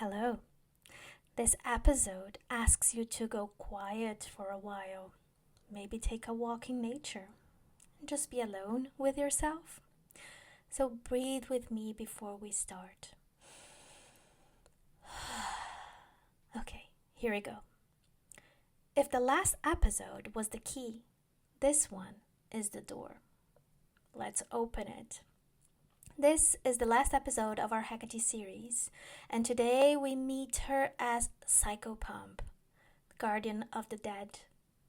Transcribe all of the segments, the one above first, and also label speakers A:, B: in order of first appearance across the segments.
A: Hello. This episode asks you to go quiet for a while. Maybe take a walk in nature. Just be alone with yourself. So breathe with me before we start. Okay, here we go. If the last episode was the key, this one is the door. Let's open it. This is the last episode of our Hecate series, and today we meet her as Psychopomp, guardian of the dead,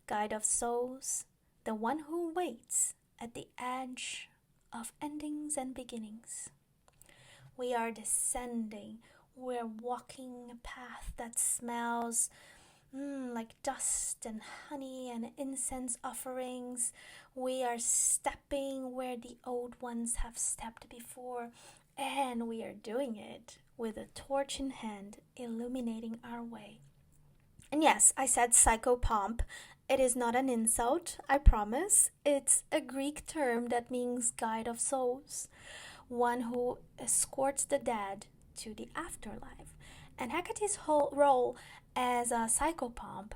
A: guide of souls, the one who waits at the edge of endings and beginnings. We are descending, we're walking a path that smells like dust and honey and incense offerings. We are stepping where the old ones have stepped before, and we are doing it with a torch in hand, illuminating our way. And yes, I said psychopomp. It is not an insult, I promise. It's a Greek term that means guide of souls, one who escorts the dead to the afterlife. And Hecate's whole role as a psychopomp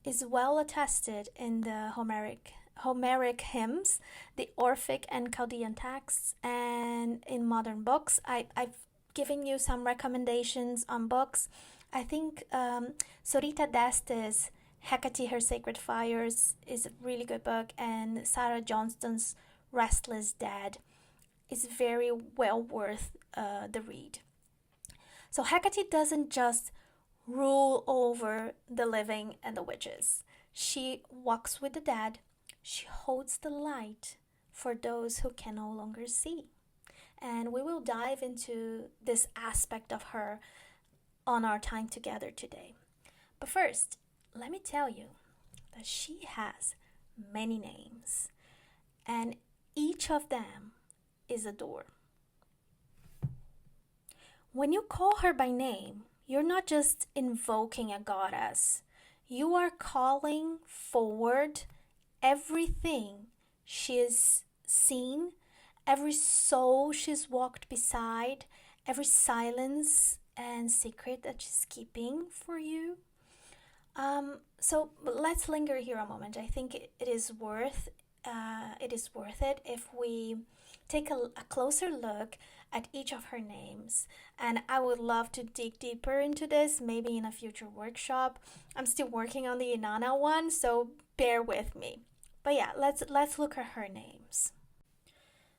A: is well attested in the Homeric hymns, the Orphic and Chaldean texts, and in modern books. I've given you some recommendations on books. I think Sorita D'Este's Hecate, Her Sacred Fires is a really good book, and Sarah Johnston's Restless Dead is very well worth the read. So Hecate doesn't just rule over the living and the witches. She walks with the dead. She holds the light for those who can no longer see. And we will dive into this aspect of her on our time together today. But first, let me tell you that she has many names, and each of them is a door. When you call her by name, you're not just invoking a goddess. You are calling forward everything she's seen, every soul she's walked beside, every silence and secret that she's keeping for you. So let's linger here a moment. I think it is worth it if we take a closer look at each of her names. And I would love to dig deeper into this, maybe in a future workshop. I'm still working on the Inanna one, so bear with me. But yeah, let's look at her names.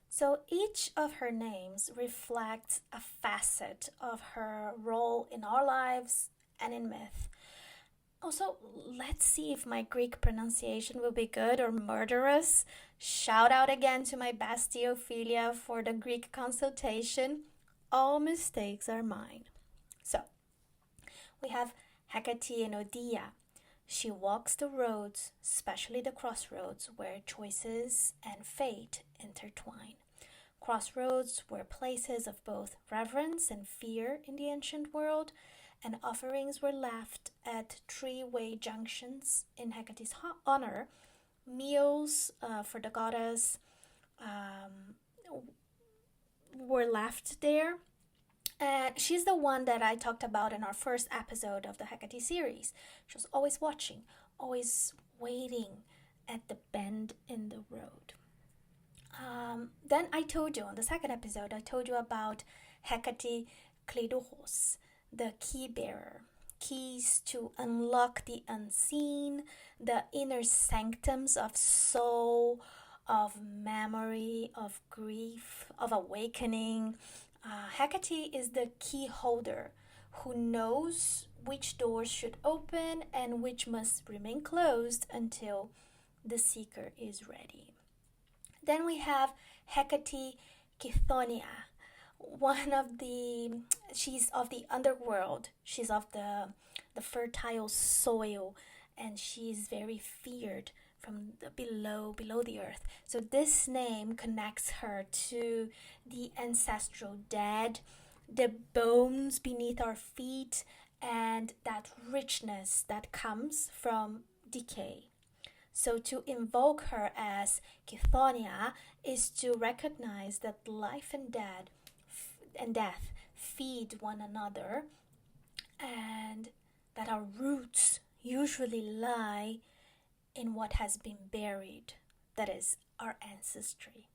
A: So each of her names reflects a facet of her role in our lives and in myth. Also, let's see if my Greek pronunciation will be good or murderous. Shout out again to my bestie Ophelia for the Greek consultation. All mistakes are mine. So, we have Hecate and Odia. She walks the roads, especially the crossroads where choices and fate intertwine. Crossroads were places of both reverence and fear in the ancient world, and offerings were left at three-way junctions in Hecate's honor. Meals for the goddess were left there. And she's the one that I talked about in our first episode of the Hecate series. She was always watching, always waiting at the bend in the road. Then I told you on the second episode, I told you about Hecate Kleidouros, the key bearer, keys to unlock the unseen, the inner sanctums of soul, of memory, of grief, of awakening. Hecate is the key holder who knows which doors should open and which must remain closed until the seeker is ready. Then we have Hecate Chthoniia. She's of the underworld. She's of the fertile soil, and she's very feared from below the earth. So this name connects her to the ancestral dead, the bones beneath our feet, and that richness that comes from decay. So to invoke her as Chthoniia is to recognize that life and death feed one another, and that our roots usually lie in what has been buried, that is, our ancestry,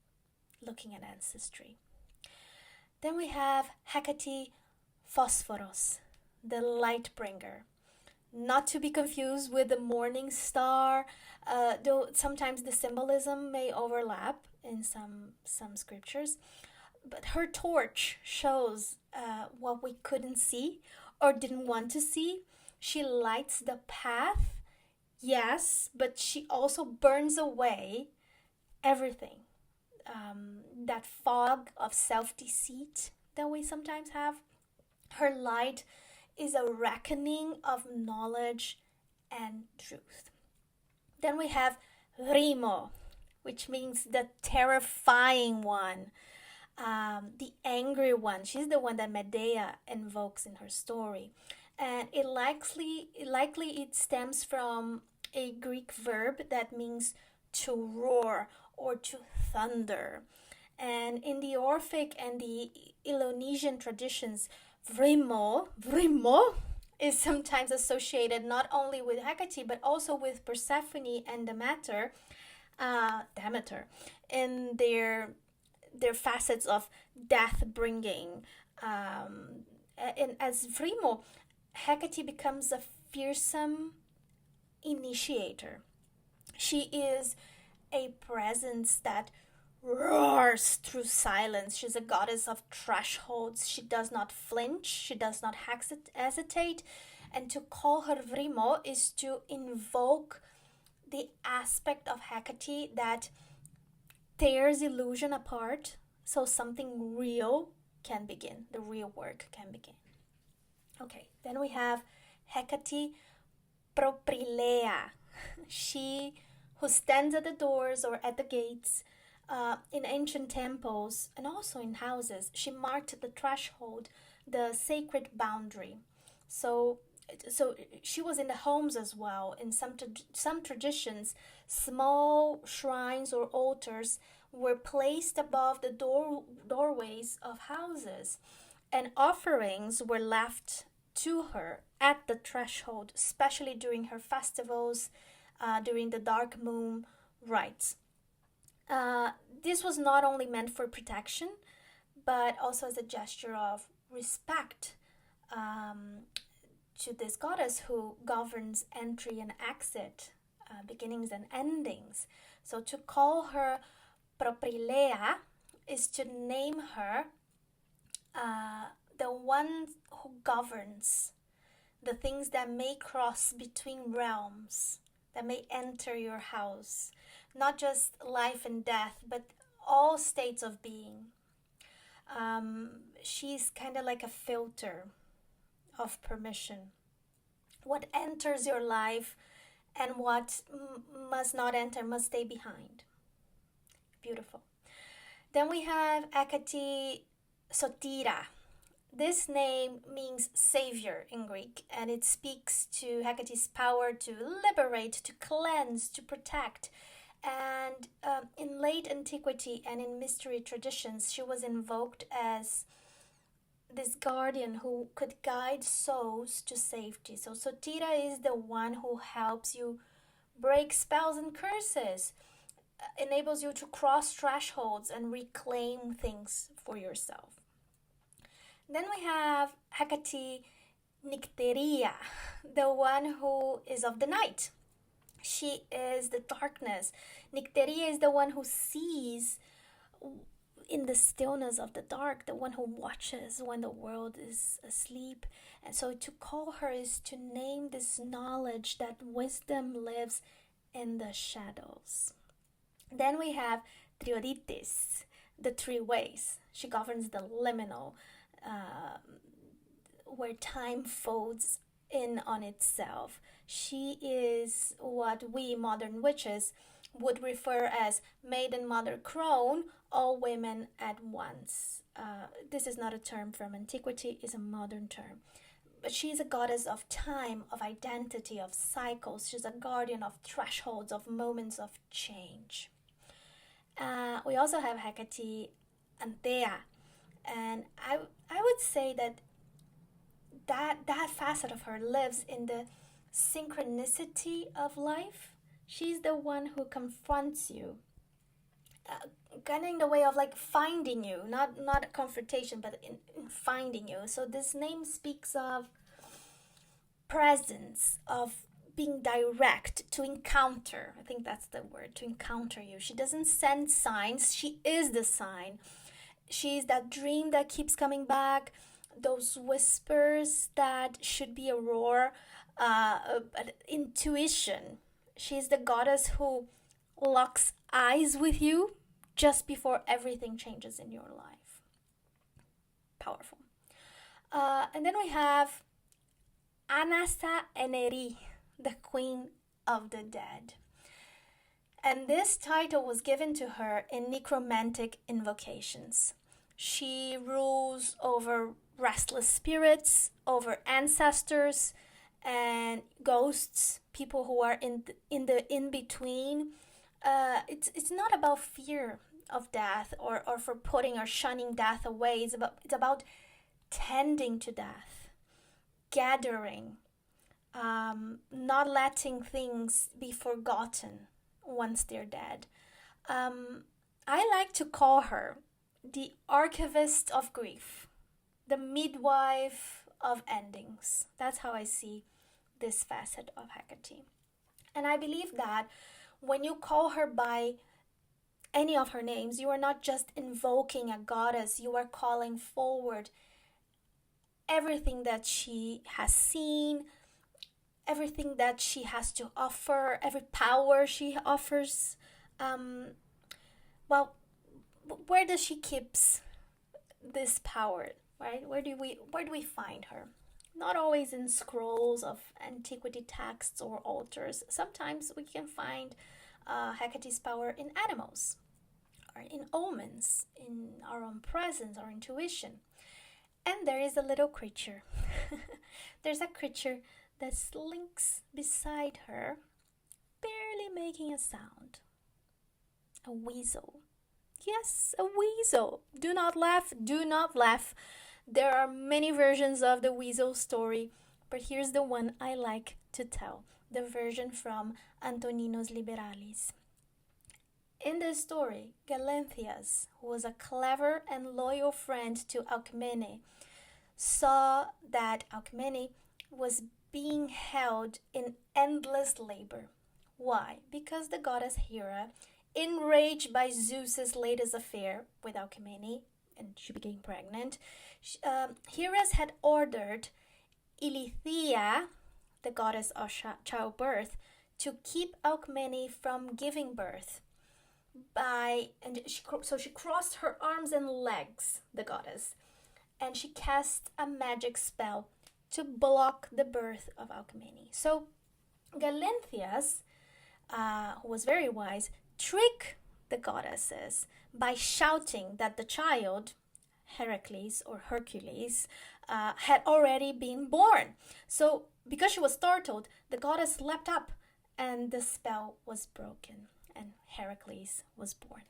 A: looking at ancestry. Then we have Hecate Phosphoros, the light bringer. Not to be confused with the morning star, though sometimes the symbolism may overlap in some scriptures. But her torch shows what we couldn't see or didn't want to see. She lights the path, yes, but she also burns away everything. That fog of self-deceit that we sometimes have. Her light is a reckoning of knowledge and truth. Then we have Rimo, which means the terrifying one, the angry one. She's the one that Medea invokes in her story. And it likely it stems from a Greek verb that means to roar or to thunder. And in the Orphic and the Elonesian traditions, Vrimo is sometimes associated not only with Hecate but also with Persephone and Demeter, in their facets of death bringing. And as Vrimo, Hecate becomes a fearsome initiator. She is a presence that roars through silence. She's a goddess of thresholds. She does not flinch. She does not hesitate. And to call her Vrimo is to invoke the aspect of Hecate that tears illusion apart so something real can begin. The real work can begin. Okay, then we have Hecate Proprilea. She who stands at the doors or at the gates in ancient temples and also in houses. She marked the threshold, the sacred boundary. So she was in the homes as well. In some traditions, small shrines or altars were placed above the doorways of houses, and offerings were left to her at the threshold, especially during her festivals, during the dark moon rites. This was not only meant for protection, but also as a gesture of respect to this goddess who governs entry and exit, beginnings and endings. So to call her Proprilea is to name her the one who governs the things that may cross between realms, that may enter your house. Not just life and death, but all states of being. She's kind of like a filter of permission. What enters your life and what must not enter, must stay behind. Beautiful. Then we have Hecate Sotira. This name means savior in Greek, and it speaks to Hecate's power to liberate, to cleanse, to protect. And in late antiquity and in mystery traditions, she was invoked as this guardian who could guide souls to safety. So Sotira is the one who helps you break spells and curses, enables you to cross thresholds and reclaim things for yourself. Then we have Hecate Nycteria, the one who is of the night. She is the darkness. Nycteria is the one who sees in the stillness of the dark, the one who watches when the world is asleep. And so to call her is to name this knowledge that wisdom lives in the shadows. Then we have Trioditis, the three ways. She governs the liminal, where time folds in on itself. She is what we modern witches would refer as maiden, mother, crone, all women at once. This is not a term from antiquity, it's a modern term. But she is a goddess of time, of identity, of cycles. She's a guardian of thresholds, of moments of change. We also have Hecate Anthea. And I would say that that facet of her lives in the synchronicity of life. She's the one who confronts you, getting in the way of like finding you, not a confrontation, but in finding you. So this name speaks of presence, of being direct, to encounter. I think that's the word, to encounter you. She doesn't send signs, she is the sign. She's that dream that keeps coming back, those whispers that should be a roar, intuition. She's the goddess who locks eyes with you just before everything changes in your life. Powerful. And then we have Anasa Eneri, the Queen of the Dead. And this title was given to her in necromantic invocations. She rules over restless spirits, over ancestors and ghosts, people who are in the in-between. It's not about fear of death or for putting or shunning death away. It's about tending to death, gathering, not letting things be forgotten once they're dead. I like to call her the Archivist of grief, the Midwife of endings. That's how I see this facet of Hecate. And I believe that when you call her by any of her names, you are not just invoking a goddess, you are calling forward everything that she has seen, everything that she has to offer, every power she offers. Well, where does she keeps this power, right? Where do we find her? Not always in scrolls of antiquity texts or altars. Sometimes we can find Hecate's power in animals, or in omens, in our own presence, our intuition. And there is a little creature. There's a creature that slinks beside her, barely making a sound. A weasel. Yes, a weasel. Do not laugh, do not laugh. There are many versions of the weasel story, but here's the one I like to tell, the version from Antoninus Liberalis. In this story, Galenthias, who was a clever and loyal friend to Alcmene, saw that Alcmene was being held in endless labor. Why? Because the goddess Hera, enraged by Zeus's latest affair with Alcmene, and she became pregnant, Hera had ordered Ilithia, the goddess of childbirth, to keep Alcmene from giving birth. So she crossed her arms and legs, the goddess, and she cast a magic spell to block the birth of Alcmene. So Galenthias, who was very wise, tricked the goddesses by shouting that the child, Heracles or Hercules, had already been born. So because she was startled, the goddess leapt up and the spell was broken and Heracles was born.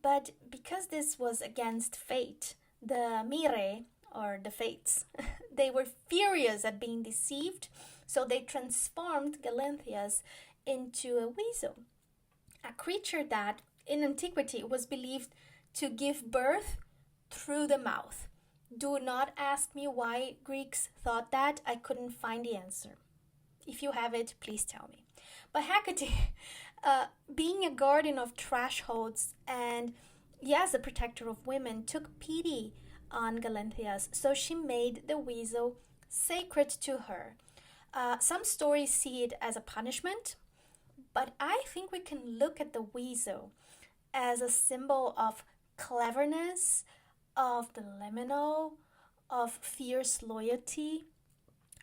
A: But because this was against fate, the Mire, or the fates, they were furious at being deceived, so they transformed Galenthias into a weasel, a creature that in antiquity was believed to give birth through the mouth. Do not ask me why Greeks thought that. I couldn't find the answer. If you have it, please tell me. But Hecate, being a guardian of thresholds and, yes, a protector of women, took pity on Galenthias, so she made the weasel sacred to her. Some stories see it as a punishment, but I think we can look at the weasel as a symbol of cleverness, of the liminal, of fierce loyalty.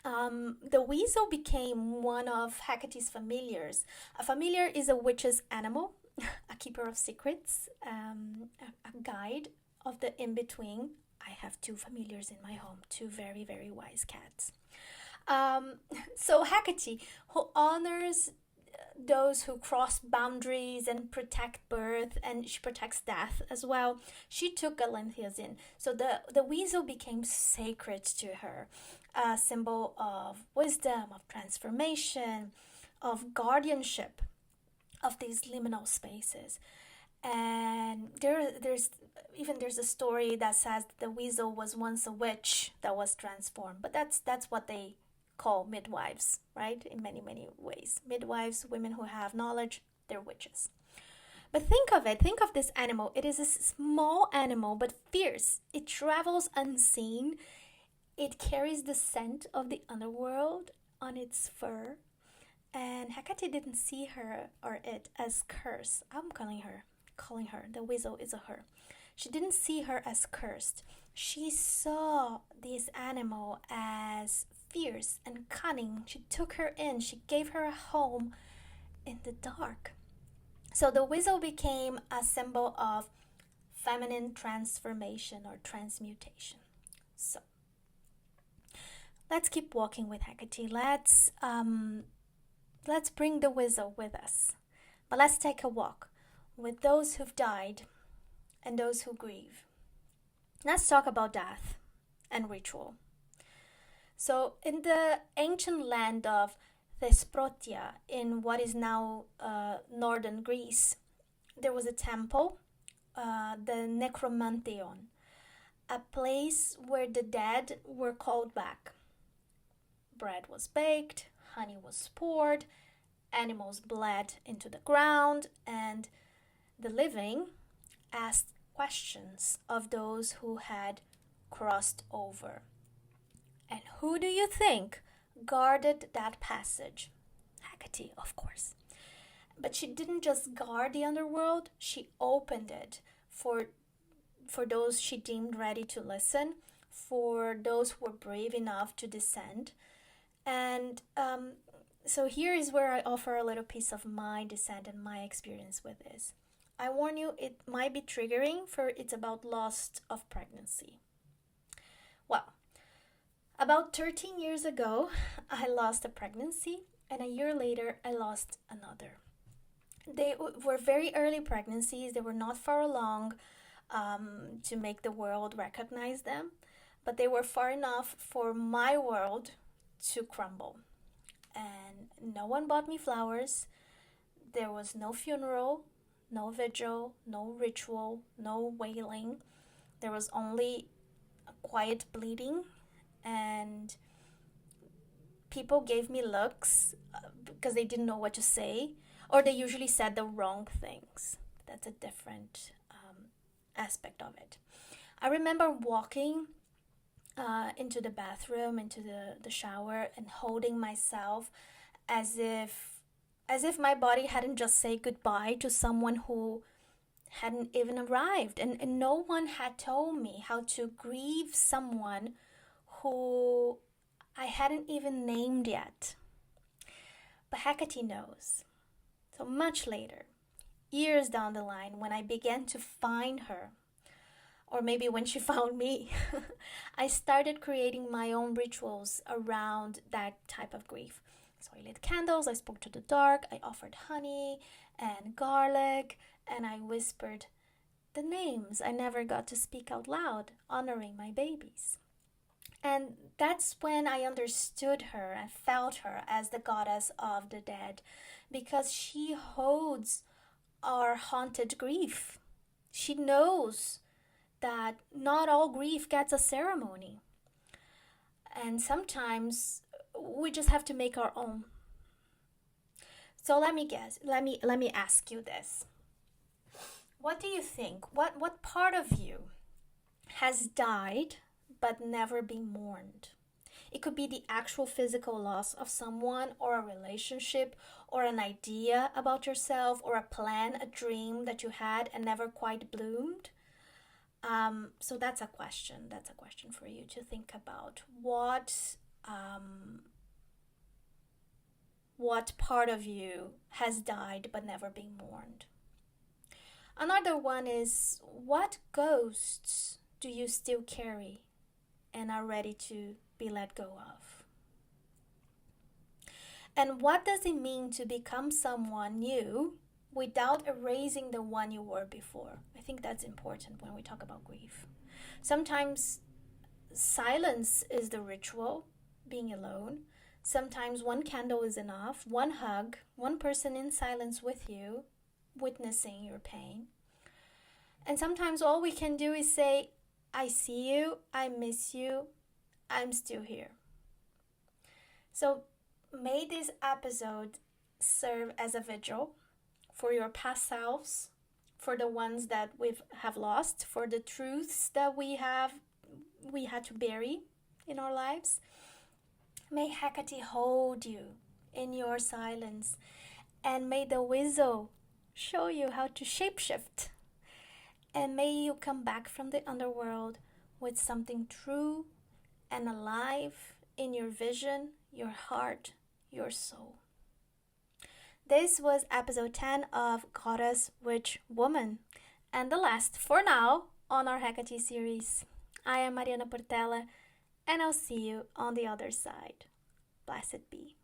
A: The weasel became one of Hecate's familiars. A familiar is a witch's animal, a keeper of secrets, a guide of the in-between. I have two familiars in my home, two very, very wise cats. So Hecate, who honors those who cross boundaries and protect birth, and she protects death as well. She took Galinthia's in. So the weasel became sacred to her, a symbol of wisdom, of transformation, of guardianship of these liminal spaces. And there's a story that says the weasel was once a witch that was transformed, but that's what they call midwives, right? In many ways, midwives, women who have knowledge, they're witches. But think of this animal. It is a small animal but fierce. It travels unseen. It carries the scent of the underworld on its fur. And Hecate didn't see her or it as cursed. I'm calling her. The weasel is a her. She didn't see her as cursed. She saw this animal as fierce and cunning. She took her in. She gave her a home in the dark. So the weasel became a symbol of feminine transformation or transmutation. So let's keep walking with Hecate. Let's bring the weasel with us. But let's take a walk with those who've died and those who grieve. Let's talk about death and ritual. So in the ancient land of Thesprotia, in what is now northern Greece, there was a temple, the Necromantheon, a place where the dead were called back. Bread was baked, honey was poured, animals bled into the ground, and the living asked questions of those who had crossed over. And who do you think guarded that passage? Hecate, of course. But she didn't just guard the underworld, she opened it for those she deemed ready to listen, for those who were brave enough to descend. And so here is where I offer a little piece of my descent and my experience with this. I warn you, it might be triggering, for it's about loss of pregnancy. Well, about 13 years ago, I lost a pregnancy, and a year later, I lost another. They were very early pregnancies. They were not far along to make the world recognize them, but they were far enough for my world to crumble. And no one bought me flowers. There was no funeral, no vigil, no ritual, no wailing. There was only a quiet bleeding, and people gave me looks because they didn't know what to say, or they usually said the wrong things. That's a different aspect of it. I remember walking into the bathroom, into the shower, and holding myself as if my body hadn't just said goodbye to someone who hadn't even arrived, and no one had told me how to grieve someone who I hadn't even named yet. But Hecate knows. So much later, years down the line, when I began to find her, or maybe when she found me, I started creating my own rituals around that type of grief. So I lit candles, I spoke to the dark, I offered honey and garlic, and I whispered the names I never got to speak out loud, honoring my babies. And that's when I understood her and felt her as the goddess of the dead, because she holds our haunted grief. She knows that not all grief gets a ceremony. And sometimes we just have to make our own. So let me ask you this. What do you think? What part of you has died but never been mourned? It could be the actual physical loss of someone, or a relationship, or an idea about yourself, or a plan, a dream that you had and never quite bloomed. So that's a question. That's a question for you to think about. What part of you has died but never been mourned? Another one is, what ghosts do you still carry and are ready to be let go of? And what does it mean to become someone new without erasing the one you were before? I think that's important when we talk about grief. Sometimes silence is the ritual, being alone. Sometimes one candle is enough, one hug, one person in silence with you, witnessing your pain. And sometimes all we can do is say, I see you, I miss you, I'm still here. So may this episode serve as a vigil for your past selves, for the ones that we have lost, for the truths that we had to bury in our lives. May Hecate hold you in your silence, and may the weasel show you how to shapeshift. And may you come back from the underworld with something true and alive in your vision, your heart, your soul. This was episode 10 of Goddess, Witch, Woman, and the last, for now, on our Hecate series. I am Mariana Portela, and I'll see you on the other side. Blessed be.